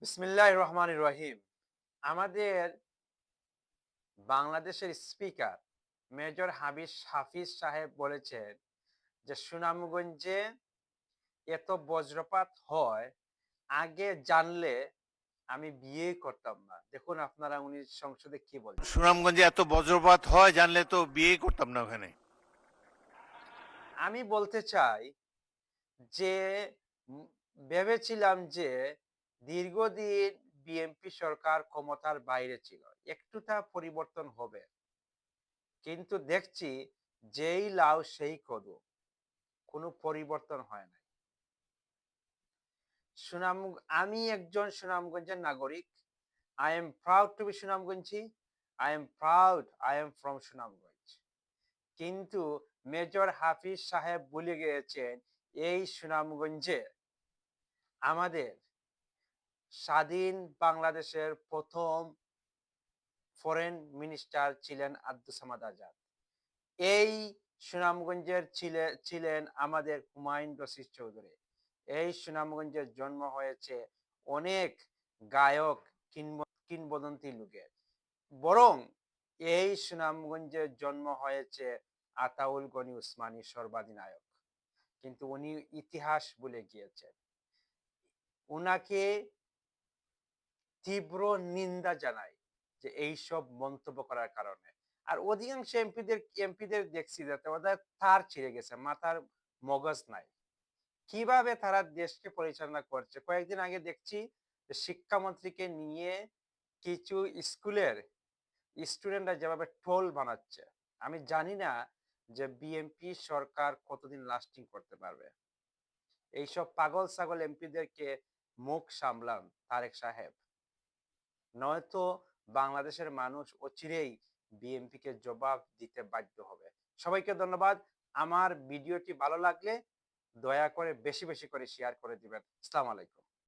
বিসমিল্লাহির রহমানির রহিম। আমাদের বাংলাদেশের স্পিকার মেজর হাফিজ সাহেব বলেছেন যে সুনামগঞ্জে এত বজ্রপাত হয়, আগে জানলে আমি বিয়ে করতাম না। দেখুন আপনারা উনি সংসদে কি বলছেন। সুনামগঞ্জে এত বজ্রপাত হয় জানলে তো বিয়ে করতাম না ওখানে। আমি বলতে চাই যে উম, ভেবেছিলাম যে দীর্ঘদিন বিএনপি সরকার ক্ষমতার বাইরে ছিল, একটুটা পরিবর্তন হবে, কিন্তু দেখছি যেই লাউ সেই কদু, কোনো পরিবর্তন হয় নাই। সুনাম আমি একজন সুনামগঞ্জের নাগরিক। I am proud to be Sunamganji. I am proud I am from Sunamganj. কিন্তু মেজর হাফিজ সাহেব ভুলে গিয়েছেন এই সুনামগঞ্জে আমাদের স্বাধীন বাংলাদেশের প্রথম ফরেন মিনিস্টার ছিলেন আব্দুস সামাদ আজাদ। এই সুনামগঞ্জের ছিলেন আমাদের হুমায়ুন রশিদ চৌধুরী। এই সুনামগঞ্জের জন্ম হয়েছে অনেক গায়ক, কিংবদন্তি লোকের। বরং এই সুনামগঞ্জের জন্ম হয়েছে আতাউল গনি উসমানী সর্বাধিনায়ক। কিন্তু উনি ইতিহাস ভুলে গিয়েছেন। উনাকে তীব্র নিন্দা জানাই যে এইসব মন্তব্য করার কারণে। আর অধিকাংশ এমপিদের দেখছি যাতে ওদের তার ছিঁড়ে গেছে, মাথার মগজ নাই। কিভাবে তারা দেশকে পরিচালনা করছে। কয়েকদিন আগে দেখছি যে শিক্ষামন্ত্রীকে নিয়ে কিছু স্কুলের স্টুডেন্টরা যেভাবে টোল বানাচ্ছে। আমি জানি না যে বিএনপি সরকার কতদিন লাস্টিং করতে পারবে। এইসব পাগল ছাগল এমপিদেরকে মুখ সামলান তারেক সাহেব, নয়তো বাংলাদেশের মানুষ অচিরেই বিএনপিকে জবাব দিতে বাধ্য হবে। সবাইকে ধন্যবাদ। আমার ভিডিওটি ভালো লাগলে দয়া করে বেশি বেশি করে শেয়ার করে দিবেন। আসসালামু আলাইকুম।